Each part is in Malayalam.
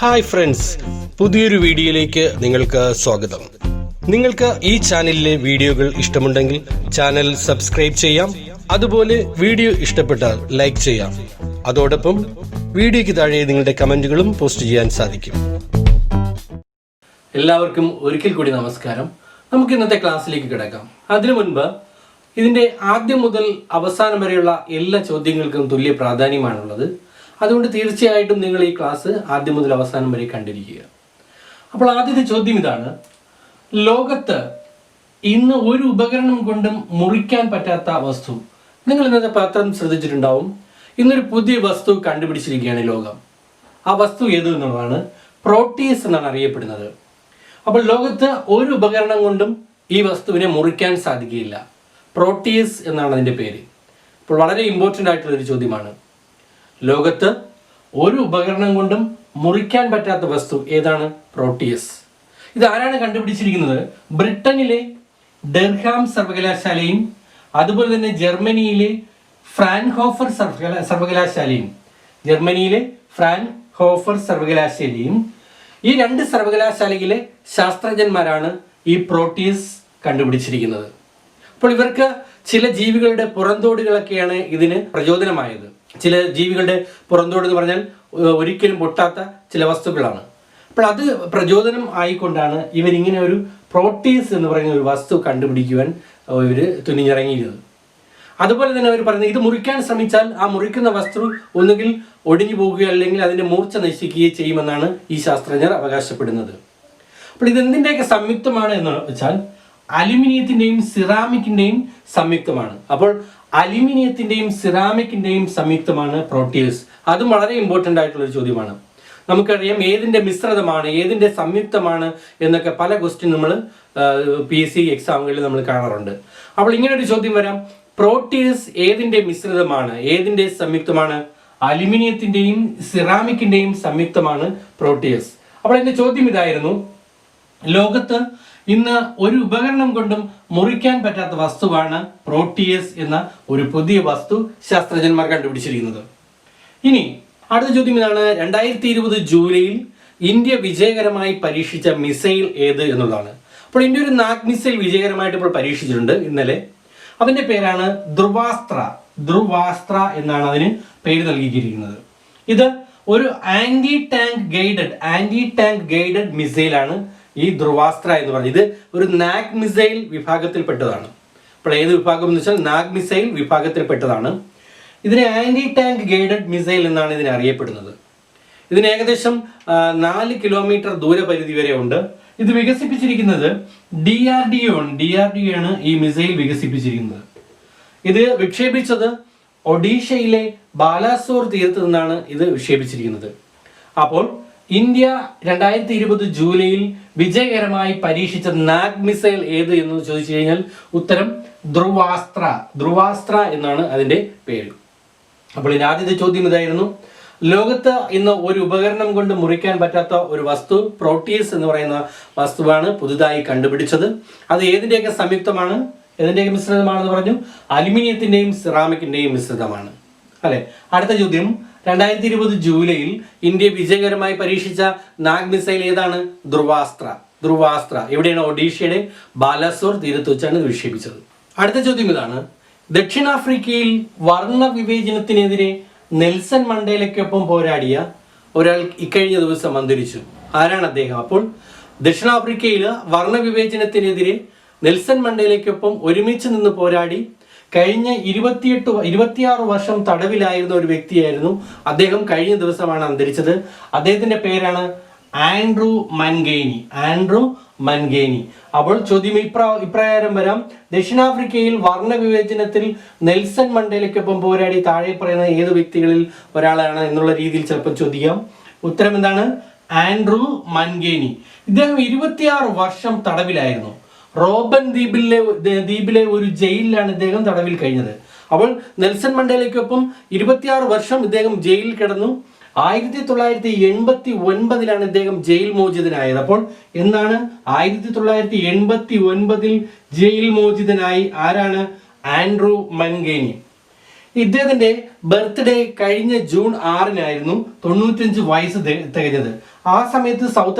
ഹായ് ഫ്രണ്ട്സ്, പുതിയൊരു വീഡിയോയിലേക്ക് നിങ്ങൾക്ക് സ്വാഗതം. നിങ്ങൾക്ക് ഈ ചാനലിലെ വീഡിയോകൾ ഇഷ്ടമുണ്ടെങ്കിൽ ചാനൽ സബ്സ്ക്രൈബ് ചെയ്യാം. അതുപോലെ വീഡിയോ ഇഷ്ടപ്പെട്ടാൽ ലൈക്ക് ചെയ്യാം. അതോടൊപ്പം വീഡിയോയ്ക്ക് താഴെ നിങ്ങളുടെ കമന്റുകളും പോസ്റ്റ് ചെയ്യാൻ സാധിക്കും. എല്ലാവർക്കും ഒരിക്കൽ കൂടി നമസ്കാരം. നമുക്ക് ഇന്നത്തെ ക്ലാസ്സിലേക്ക് കിടക്കാം. അതിനു മുൻപ് ഇതിൻ്റെ ആദ്യം മുതൽ അവസാനം വരെയുള്ള എല്ലാ ചോദ്യങ്ങൾക്കും തുല്യ പ്രാധാന്യമാണുള്ളത്. അതുകൊണ്ട് തീർച്ചയായിട്ടും നിങ്ങൾ ഈ ക്ലാസ് ആദ്യം മുതൽ അവസാനം വരെ കണ്ടിരിക്കുക. അപ്പോൾ ആദ്യത്തെ ചോദ്യം ഇതാണ്: ലോകത്ത് ഇന്ന് ഒരു ഉപകരണം കൊണ്ടും മുറിക്കാൻ പറ്റാത്ത വസ്തു. നിങ്ങൾ ഇന്നത്തെ പത്രം ശ്രദ്ധിച്ചിട്ടുണ്ടാവും. ഇന്നൊരു പുതിയ വസ്തു കണ്ടുപിടിച്ചിരിക്കുകയാണ് ലോകം. ആ വസ്തു ഏത് എന്നുള്ളതാണ് പ്രോട്ടീസ് എന്നാണ് അറിയപ്പെടുന്നത്. അപ്പോൾ ലോകത്ത് ഒരു ഉപകരണം കൊണ്ടും ഈ വസ്തുവിനെ മുറിക്കാൻ സാധിക്കുകയില്ല. പ്രോട്ടീസ് എന്നാണ് അതിൻ്റെ പേര്. ഇപ്പോൾ വളരെ ഇമ്പോർട്ടൻ്റ് ആയിട്ടുള്ളൊരു ചോദ്യമാണ്. ലോകത്ത് ഒരു ഉപകരണം കൊണ്ടും മുറിക്കാൻ പറ്റാത്ത വസ്തു ഏതാണ്? പ്രോട്ടിയസ്. ഇത് ആരാണ് കണ്ടുപിടിച്ചിരിക്കുന്നത്? ബ്രിട്ടനിലെ ഡെർഹാം സർവകലാശാലയും അതുപോലെ തന്നെ ജർമ്മനിയിലെ ഫ്രാൻഹോഫർ സർവകലാശാലയും ഈ രണ്ട് സർവകലാശാലയിലെ ശാസ്ത്രജ്ഞന്മാരാണ് ഈ പ്രോട്ടിയസ് കണ്ടുപിടിച്ചിരിക്കുന്നത്. അപ്പോൾ ഇവർക്ക് ചില ജീവികളുടെ പുറന്തോടുകളൊക്കെയാണ് ഇതിന് പ്രചോദനമായത്. ചില ജീവികളുടെ പുറന്തോട് എന്ന് പറഞ്ഞാൽ ഒരിക്കലും പൊട്ടാത്ത ചില വസ്തുക്കളാണ്. അപ്പോൾ അത് പ്രചോദനം ആയിക്കൊണ്ടാണ് ഇവരിങ്ങനെ ഒരു പ്രോട്ടീസ് എന്ന് പറയുന്ന ഒരു വസ്തു കണ്ടുപിടിക്കുവാൻ ഇവർ തുനിഞ്ഞിറങ്ങിയിരുന്നത്. അതുപോലെ തന്നെ അവർ പറയുന്നത് ഇത് മുറിക്കാൻ ശ്രമിച്ചാൽ ആ മുറിക്കുന്ന വസ്തു ഒന്നുകിൽ ഒടിഞ്ഞു പോകുകയോ അല്ലെങ്കിൽ അതിൻ്റെ മൂർച്ച നശിക്കുകയോ ചെയ്യുമെന്നാണ് ഈ ശാസ്ത്രജ്ഞർ അവകാശപ്പെടുന്നത്. അപ്പോൾ ഇതെന്തിൻ്റെയൊക്കെ സംയുക്തമാണ് എന്ന് വെച്ചാൽ അലുമിനിയത്തിൻ്റെയും സിറാമിക്കിൻ്റെയും സംയുക്തമാണ്. അപ്പോൾ അലുമിനിയത്തിൻ്റെയും സിറാമിക്കിൻ്റെയും സംയുക്തമാണ് പ്രോട്ടിയസ്. അതും വളരെ ഇമ്പോർട്ടൻ്റ് ആയിട്ടുള്ളൊരു ചോദ്യമാണ്. നമുക്കറിയാം ഏതിൻ്റെ മിശ്രിതമാണ്, ഏതിൻ്റെ സംയുക്തമാണ് എന്നൊക്കെ പല ക്വസ്റ്റ്യൻ നമ്മൾ PSC എക്സാമുകളിൽ നമ്മൾ കാണാറുണ്ട്. അപ്പോൾ ഇങ്ങനെ ഒരു ചോദ്യം വരാം: പ്രോട്ടിയസ് ഏതിൻ്റെ മിശ്രിതമാണ്, ഏതിൻ്റെ സംയുക്തമാണ്? അലുമിനിയത്തിൻ്റെയും സിറാമിക്കിൻ്റെയും സംയുക്തമാണ് പ്രോട്ടിയസ്. അപ്പോൾ എൻ്റെ ചോദ്യം ഇതായിരുന്നു: ലോകത്ത് ഇന്ന് ഒരു ഉപകരണം കൊണ്ടും മുറിക്കാൻ പറ്റാത്ത വസ്തുവാണ് പ്രോട്ടിയസ് എന്ന ഒരു പുതിയ വസ്തു ശാസ്ത്രജ്ഞന്മാർ കണ്ടുപിടിച്ചിരിക്കുന്നത്. ഇനി അടുത്ത ചോദ്യം ഇതാണ്: 2020 ജൂലൈയിൽ ഇന്ത്യ വിജയകരമായി പരീക്ഷിച്ച മിസൈൽ ഏത് എന്നുള്ളതാണ്. അപ്പോൾ ഇന്ത്യ ഒരു നാഗ് മിസൈൽ വിജയകരമായിട്ട് ഇപ്പോൾ പരീക്ഷിച്ചിട്ടുണ്ട് ഇന്നലെ. അതിൻ്റെ പേരാണ് ധ്രുവാസ്ത്ര എന്നാണ് അതിന് പേര് നൽകിയിരിക്കുന്നത്. ഇത് ഒരു ആന്റി ടാങ്ക് ഗൈഡഡ് മിസൈലാണ് ഈ ധ്രുവാസ്ത്ര എന്ന് പറയുന്നത്. ഇത് ഒരു നാഗ് മിസൈൽ വിഭാഗത്തിൽപ്പെട്ടതാണ്. അപ്പോൾ ഏത് വിഭാഗം എന്ന് വെച്ചാൽ നാഗ് മിസൈൽ വിഭാഗത്തിൽപ്പെട്ടതാണ്. ഇതിനെ ആന്റി ടാങ്ക് ഗൈഡഡ് മിസൈൽ എന്നാണ് ഇതിനെ അറിയപ്പെടുന്നത്. ഇതിന് ഏകദേശം 4 കിലോമീറ്റർ ദൂരപരിധി വരെ ഉണ്ട്. ഇത് വികസിപ്പിച്ചിരിക്കുന്നത് DRDO ആണ് ഈ മിസൈൽ വികസിപ്പിച്ചിരിക്കുന്നത്. ഇത് വിക്ഷേപിച്ചത് ഒഡീഷയിലെ ബാലാസോർ തീരത്ത് നിന്നാണ് ഇത് വിക്ഷേപിച്ചിരിക്കുന്നത്. അപ്പോൾ ഇന്ത്യ 2020 ജൂലൈയിൽ വിജയകരമായി പരീക്ഷിച്ച നാഗ് മിസൈൽ ഏത് എന്ന് ചോദിച്ചു കഴിഞ്ഞാൽ ഉത്തരം ധ്രുവാസ്ത്ര എന്നാണ് അതിൻ്റെ പേര്. അപ്പോൾ ഇതിൻ്റെ ആദ്യത്തെ ചോദ്യം ഇതായിരുന്നു: ലോകത്ത് ഇന്ന് ഒരു ഉപകരണം കൊണ്ട് മുറിക്കാൻ പറ്റാത്ത ഒരു വസ്തു പ്രോട്ടിയസ് എന്ന് പറയുന്ന വസ്തുവാണ് പുതുതായി കണ്ടുപിടിച്ചത്. അത് ഏതിൻ്റെയൊക്കെ സംയുക്തമാണ്, ഏതിൻ്റെയൊക്കെ മിശ്രിതമാണെന്ന് പറഞ്ഞു? അലുമിനിയത്തിൻ്റെയും സിറാമിക്കിൻ്റെയും മിശ്രിതമാണ് അല്ലെ. അടുത്ത ചോദ്യം: 2020 ജൂലൈയിൽ ഇന്ത്യ വിജയകരമായി പരീക്ഷിച്ച നാഗ് മിസൈൽ ഏതാണ്? ധ്രുവാസ്ത്ര. എവിടെയാണ്? ഒഡീഷയുടെ ബാലാസോർ തീരത്ത് വെച്ചാണ് ഇത് വിക്ഷേപിച്ചത്. അടുത്ത ചോദ്യം ഇതാണ്: ദക്ഷിണാഫ്രിക്കയിൽ വർണ്ണ വിവേചനത്തിനെതിരെ നെൽസൺ മണ്ടേലയ്ക്കൊപ്പം പോരാടിയ ഒരാൾ ഇക്കഴിഞ്ഞ ദിവസം അന്തരിച്ചു. ആരാണ് അദ്ദേഹം? അപ്പോൾ ദക്ഷിണാഫ്രിക്കയിൽ വർണ്ണ വിവേചനത്തിനെതിരെ നെൽസൺ മണ്ടേലയ്ക്കൊപ്പം ഒരുമിച്ച് നിന്ന് പോരാടി കഴിഞ്ഞ 26 വർഷം തടവിലായിരുന്ന ഒരു വ്യക്തിയായിരുന്നു അദ്ദേഹം. കഴിഞ്ഞ ദിവസമാണ് അന്തരിച്ചത്. അദ്ദേഹത്തിന്റെ പേരാണ് ആൻഡ്രൂ മൻഗേനി. അപ്പോൾ ചോദ്യം ഇപ്രകാരം വരാം: ദക്ഷിണാഫ്രിക്കയിൽ വർണ്ണ വിവേചനത്തിൽ നെൽസൺ മണ്ടേലയ്ക്കൊപ്പം പോരാടി താഴെ പറയുന്ന ഏത് വ്യക്തികളിൽ ഒരാളാണ് എന്നുള്ള രീതിയിൽ ചിലപ്പോൾ ചോദിക്കാം. ഉത്തരം എന്താണ്? ആൻഡ്രൂ മൻഗേനി. ഇദ്ദേഹം 26 വർഷം തടവിലായിരുന്നു. റോബൻ ദ്വീപിലെ ഒരു ജയിലിലാണ് ഇദ്ദേഹം തടവിൽ കഴിഞ്ഞത്. അപ്പോൾ നെൽസൺ മണ്ടേലയ്ക്കൊപ്പം 26 വർഷം ഇദ്ദേഹം ജയിലിൽ കിടന്നു. 1989 ഇദ്ദേഹം ജയിൽ മോചിതനായത്. അപ്പോൾ എന്നാണ് 1989 ജയിൽ മോചിതനായി ആരാണ്? ആൻഡ്രൂ മൻഗേനി. ഇദ്ദേഹത്തിന്റെ ബർത്ത്ഡേ കഴിഞ്ഞ ജൂൺ 6-നായിരുന്നു 95 വയസ്സ് തികഞ്ഞത്. ആ സമയത്ത്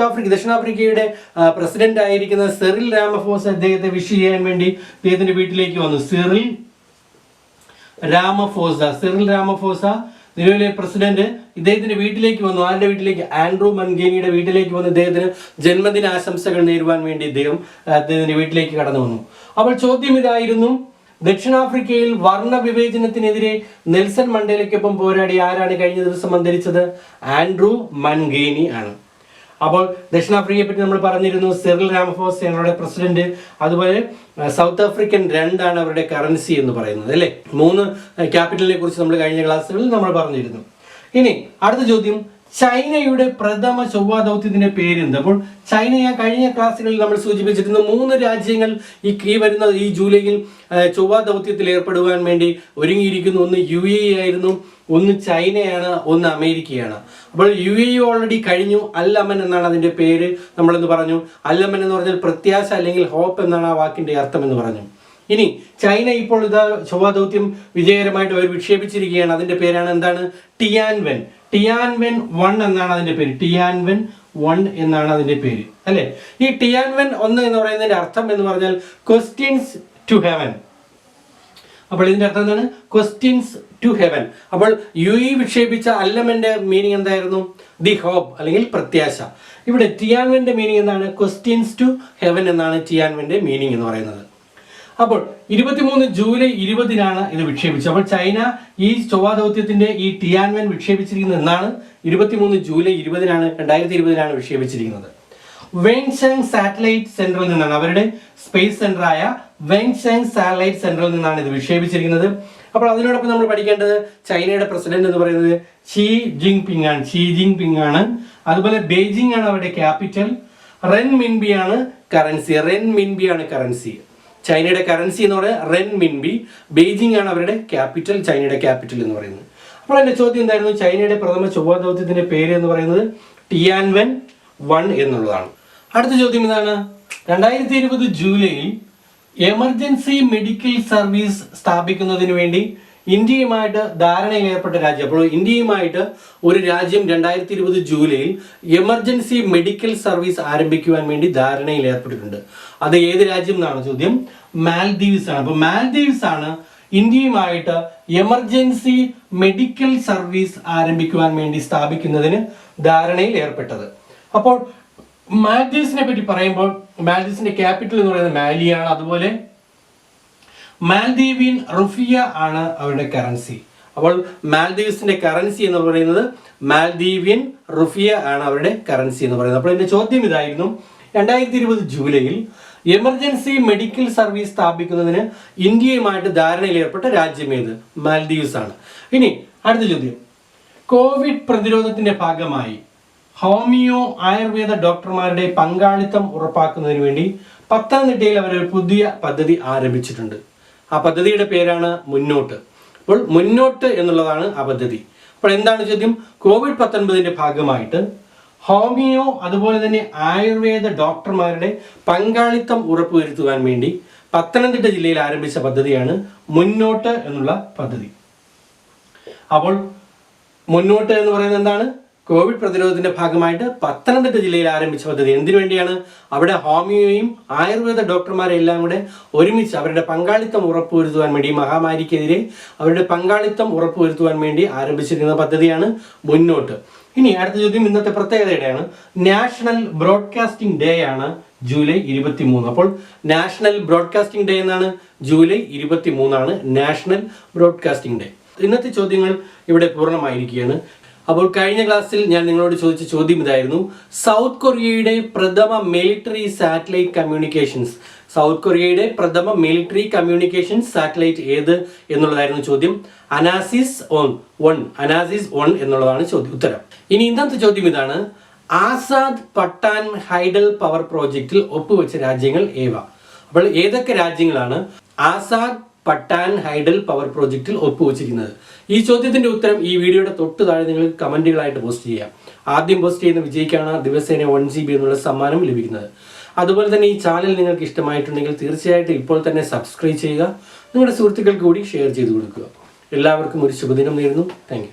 ദക്ഷിണാഫ്രിക്കയുടെ പ്രസിഡന്റ് ആയിരിക്കുന്ന സിറിൽ രാമഫോസ അദ്ദേഹത്തെ വിഷ് ചെയ്യാൻ വേണ്ടി ഇദ്ദേഹത്തിന്റെ വീട്ടിലേക്ക് വന്നു. സിറിൽ രാമഫോസ നിലവിലെ പ്രസിഡന്റ് ഇദ്ദേഹത്തിന്റെ വീട്ടിലേക്ക് വന്നു. ആരുടെ വീട്ടിലേക്ക്? ആൻഡ്രൂ മൻഗേനിയുടെ വീട്ടിലേക്ക് വന്ന് ഇദ്ദേഹത്തിന് ജന്മദിന ആശംസകൾ നേരുവാൻ വേണ്ടി അദ്ദേഹത്തിന്റെ വീട്ടിലേക്ക് കടന്നു വന്നു. അപ്പോൾ ചോദ്യം ഇതായിരുന്നു, ദക്ഷിണാഫ്രിക്കയിൽ വർണ്ണ വിവേചനത്തിനെതിരെ നെൽസൺ മണ്ടേലയ്ക്കൊപ്പം പോരാടി ആരാണ് കഴിഞ്ഞ ദിവസം അന്തരിച്ചത്? ആൻഡ്രൂ മൻഗേനി ആണ്. അപ്പോൾ ദക്ഷിണാഫ്രിക്കയെ പറ്റി നമ്മൾ പറഞ്ഞിരുന്നു. സിറിൽ രാമഫോസയാണ് അവരുടെ പ്രസിഡന്റ്. അതുപോലെ സൗത്ത് ആഫ്രിക്കൻ രണ്ടാണ് അവരുടെ കറൻസി എന്ന് പറയുന്നത്, അല്ലേ? 3 ക്യാപിറ്റലിനെ കുറിച്ച് നമ്മൾ കഴിഞ്ഞ ക്ലാസ്സുകളിൽ നമ്മൾ പറഞ്ഞിരുന്നു. ഇനി അടുത്ത ചോദ്യം, ചൈനയുടെ പ്രഥമ ചൊവ്വാ ദൗത്യത്തിന്റെ പേരെന്ത്? അപ്പോൾ ചൈന ഞാൻ കഴിഞ്ഞ ക്ലാസ്സുകളിൽ നമ്മൾ സൂചിപ്പിച്ചിരുന്നു 3 രാജ്യങ്ങൾ ഈ ജൂലൈയിൽ ചൊവ്വാ ദൗത്യത്തിൽ ഏർപ്പെടുവാൻ വേണ്ടി ഒരുങ്ങിയിരിക്കുന്നു. ഒന്ന് UAE ആയിരുന്നു, ഒന്ന് ചൈനയാണ്, ഒന്ന് അമേരിക്കയാണ്. അപ്പോൾ UAE ഓൾറെഡി കഴിഞ്ഞു. അൽ-അമൻ എന്നാണ് അതിന്റെ പേര്. നമ്മളെന്ന് പറഞ്ഞു, അൽ-അമൻ എന്ന് പറഞ്ഞാൽ പ്രത്യാശ അല്ലെങ്കിൽ ഹോപ്പ് എന്നാണ് ആ വാക്കിന്റെ അർത്ഥം എന്ന് പറഞ്ഞു. ഇനി ചൈന ഇപ്പോൾ ചൊവ്വാ ദൗത്യം വിജയകരമായിട്ട് അവർ വിക്ഷേപിച്ചിരിക്കുകയാണ്. അതിന്റെ പേരാണ് എന്താണ്? ടിയാൻവെൻ 1 എന്നാണ് അതിന്റെ പേര്. ടിയാൻവെൻ 1 എന്നാണ് അതിന്റെ പേര്, അല്ലെ? ഈ ടിയാൻവെൻ 1 എന്ന് പറയുന്നതിന്റെ അർത്ഥം എന്ന് പറഞ്ഞാൽ ക്വസ്റ്റ്യൻസ് ടു ഹെവൻ. അപ്പോൾ ഇതിന്റെ അർത്ഥം എന്താണ്? Questions to heaven. അപ്പോൾ UAE വിക്ഷേപിച്ച അൽ-അമന്റെ മീനിങ് എന്തായിരുന്നു? ദി ഹോപ്പ് അല്ലെങ്കിൽ പ്രത്യാശ. ഇവിടെ ടിയാൻവെന്റെ മീനിങ് എന്താണ്? ക്വസ്റ്റ്യൻസ് ടു ഹെവൻ എന്നാണ് ടിയാൻവെന്റെ മീനിങ് എന്ന് പറയുന്നത്. അപ്പോൾ 23 ജൂലൈ 20-നാണ് ഇത് വിക്ഷേപിച്ചത്. അപ്പോൾ ചൈന ഈ ചൊവ്വാ ദൗത്യത്തിന്റെ ഈ ടിയാൻവെൻ വിക്ഷേപിച്ചിരിക്കുന്നത് എന്നാണ്? 23 ജൂലൈ 2020-നാണ് വിക്ഷേപിച്ചിരിക്കുന്നത്. വെങ്ചാങ് സാറ്റലൈറ്റ് സെന്ററിൽ നിന്നാണ്, അവരുടെ സ്പേസ് സെന്ററായ വെങ്ചാങ് സാറ്റലൈറ്റ് സെന്ററിൽ നിന്നാണ് ഇത് വിക്ഷേപിച്ചിരിക്കുന്നത്. അപ്പോൾ അതിനോടൊപ്പം നമ്മൾ പഠിക്കേണ്ടത് ചൈനയുടെ പ്രസിഡന്റ് എന്ന് പറയുന്നത് ഷീ ജിൻപിങ് ആണ്. അതുപോലെ ബെയ്ജിംഗ് ആണ് അവരുടെ ക്യാപിറ്റൽ. റെൻമിൻബി ആണ് കറൻസി. ചൈനയുടെ കറൻസി എന്ന് പറയുന്നത് റെൻമിൻബി. ബെയ്ജിംഗ് ആണ് അവരുടെ ക്യാപിറ്റൽ, ചൈനയുടെ ക്യാപിറ്റൽ എന്ന് പറയുന്നത്. അപ്പോൾ എന്റെ ചോദ്യം എന്തായിരുന്നു? ചൈനയുടെ പ്രഥമ ചൊവ്വാ ദൗത്യത്തിന്റെ പേര് എന്ന് പറയുന്നത് ടിയാൻവെൻ 1 എന്നുള്ളതാണ്. അടുത്ത ചോദ്യം ഇതാണ്, 2020 ജൂലൈയിൽ എമർജൻസി മെഡിക്കൽ സർവീസ് സ്ഥാപിക്കുന്നതിന് വേണ്ടി ഇന്ത്യയുമായിട്ട് ധാരണയിൽ ഏർപ്പെട്ട രാജ്യം. അപ്പോൾ ഇന്ത്യയുമായിട്ട് ഒരു രാജ്യം 2020 ജൂലൈയിൽ എമർജൻസി മെഡിക്കൽ സർവീസ് ആരംഭിക്കുവാൻ വേണ്ടി ധാരണയിൽ ഏർപ്പെട്ടിട്ടുണ്ട്. അത് ഏത് രാജ്യം എന്നാണ് ചോദ്യം? മാൽദീവ്സ് ആണ്. അപ്പോൾ മാൽദീവ്സ് ആണ് ഇന്ത്യയുമായിട്ട് എമർജൻസി മെഡിക്കൽ സർവീസ് ആരംഭിക്കുവാൻ വേണ്ടി സ്ഥാപിക്കുന്നതിന് ധാരണയിൽ ഏർപ്പെട്ടത്. അപ്പോൾ മാൽദീവ്സിനെ പറ്റി പറയുമ്പോൾ മാൽദീവ്സിന്റെ ക്യാപിറ്റൽ എന്ന് പറയുന്നത് മാലിയാണ്. അതുപോലെ മാൽദീവിയൻ റുഫിയ ആണ് അവരുടെ കറൻസി. അപ്പോൾ മാൽദീവ്സിന്റെ കറൻസി എന്ന് പറയുന്നത് മാൽദീവിയൻ റുഫിയ ആണ് അവരുടെ കറൻസി എന്ന് പറയുന്നത്. അപ്പോൾ എന്റെ ചോദ്യം ഇതായിരുന്നു, 2020 ജൂലൈയിൽ എമർജൻസി മെഡിക്കൽ സർവീസ് സ്ഥാപിക്കുന്നതിന് ഇന്ത്യയുമായിട്ട് ധാരണയിൽ ഏർപ്പെട്ട രാജ്യം ഏത്? മാൽദീവ്സ് ആണ്. ഇനി അടുത്ത ചോദ്യം, കോവിഡ് പ്രതിരോധത്തിന്റെ ഭാഗമായി ഹോമിയോ ആയുർവേദ ഡോക്ടർമാരുടെ പങ്കാളിത്തം ഉറപ്പാക്കുന്നതിന് വേണ്ടി പത്തനംതിട്ടയിൽ അവർ ഒരു പുതിയ പദ്ധതി ആരംഭിച്ചിട്ടുണ്ട്. ആ പദ്ധതിയുടെ പേരാണ് മുന്നോട്ട്. അപ്പോൾ മുന്നോട്ട് എന്നുള്ളതാണ് ആ പദ്ധതി. അപ്പോൾ എന്താണ് ചോദ്യം? COVID-19 ഭാഗമായിട്ട് ഹോമിയോ അതുപോലെ തന്നെ ആയുർവേദ ഡോക്ടർമാരുടെ പങ്കാളിത്തം ഉറപ്പുവരുത്തുവാൻ വേണ്ടി പത്തനംതിട്ട ജില്ലയിൽ ആരംഭിച്ച പദ്ധതിയാണ് മുന്നോട്ട് എന്നുള്ള പദ്ധതി. അപ്പോൾ മുന്നോട്ട് എന്ന് പറയുന്നത് എന്താണ്? കോവിഡ് പ്രതിരോധത്തിന്റെ ഭാഗമായിട്ട് പത്തനംതിട്ട ജില്ലയിൽ ആരംഭിച്ച പദ്ധതി. എന്തിനു വേണ്ടിയാണ്? അവിടെ ഹോമിയോയും ആയുർവേദ ഡോക്ടർമാരെ എല്ലാം കൂടെ ഒരുമിച്ച് അവരുടെ പങ്കാളിത്തം ഉറപ്പുവരുത്തുവാൻ വേണ്ടി, മഹാമാരിക്കെതിരെ അവരുടെ പങ്കാളിത്തം ഉറപ്പുവരുത്തുവാൻ വേണ്ടി ആരംഭിച്ചിരിക്കുന്ന പദ്ധതിയാണ് മുന്നോട്ട്. ഇനി അടുത്ത ചോദ്യം ഇന്നത്തെ പ്രത്യേകതയുടെയാണ്. നാഷണൽ ബ്രോഡ്കാസ്റ്റിംഗ് ഡേ ആണ് ജൂലൈ 23. അപ്പോൾ നാഷണൽ ബ്രോഡ്കാസ്റ്റിംഗ് ഡേ എന്നാണ് ജൂലൈ 23 നാഷണൽ ബ്രോഡ്കാസ്റ്റിംഗ് ഡേ. ഇന്നത്തെ ചോദ്യങ്ങൾ ഇവിടെ പൂർണ്ണമായിരിക്കുകയാണ്. അപ്പോൾ കഴിഞ്ഞ ക്ലാസ്സിൽ ഞാൻ നിങ്ങളോട് ചോദിച്ച ചോദ്യം ഇതായിരുന്നു, സൗത്ത് കൊറിയയുടെ പ്രഥമ മിലിറ്ററി സാറ്റലൈറ്റ് കമ്മ്യൂണിക്കേഷൻസ് സാറ്റലൈറ്റ് ഏത് എന്നുള്ളതായിരുന്നു ചോദ്യം. അനാസിസ് 1 എന്നുള്ളതാണ് ഉത്തരം. ഇനി ഇന്നത്തെ ചോദ്യം ഇതാണ്, ആസാദ് പട്ടാൻ ഹൈഡൽ പവർ പ്രോജക്റ്റിൽ ഒപ്പുവെച്ച രാജ്യങ്ങൾ ഏവ? അപ്പോൾ ഏതൊക്കെ രാജ്യങ്ങളാണ് ആസാദ് പട്ടാൻ ഹൈഡൽ പവർ പ്രോജക്റ്റിൽ ഒപ്പുവെച്ചിരിക്കുന്നത്? ഈ ചോദ്യത്തിന്റെ ഉത്തരം ഈ വീഡിയോയുടെ തൊട്ട് താഴെ നിങ്ങൾ കമന്റുകളായിട്ട് പോസ്റ്റ് ചെയ്യാം. ആദ്യം പോസ്റ്റ് ചെയ്യുന്ന വിജയിക്കാണ് ദിവസേന 1 GB എന്നുള്ള സമ്മാനം ലഭിക്കുന്നത്. അതുപോലെ തന്നെ ഈ ചാനൽ നിങ്ങൾക്ക് ഇഷ്ടമായിട്ടുണ്ടെങ്കിൽ തീർച്ചയായിട്ടും ഇപ്പോൾ തന്നെ സബ്സ്ക്രൈബ് ചെയ്യുക. നിങ്ങളുടെ സുഹൃത്തുക്കൾക്ക് കൂടി ഷെയർ ചെയ്ത് കൊടുക്കുക. എല്ലാവർക്കും ഒരു ശുഭദിനം നേരുന്നു. താങ്ക്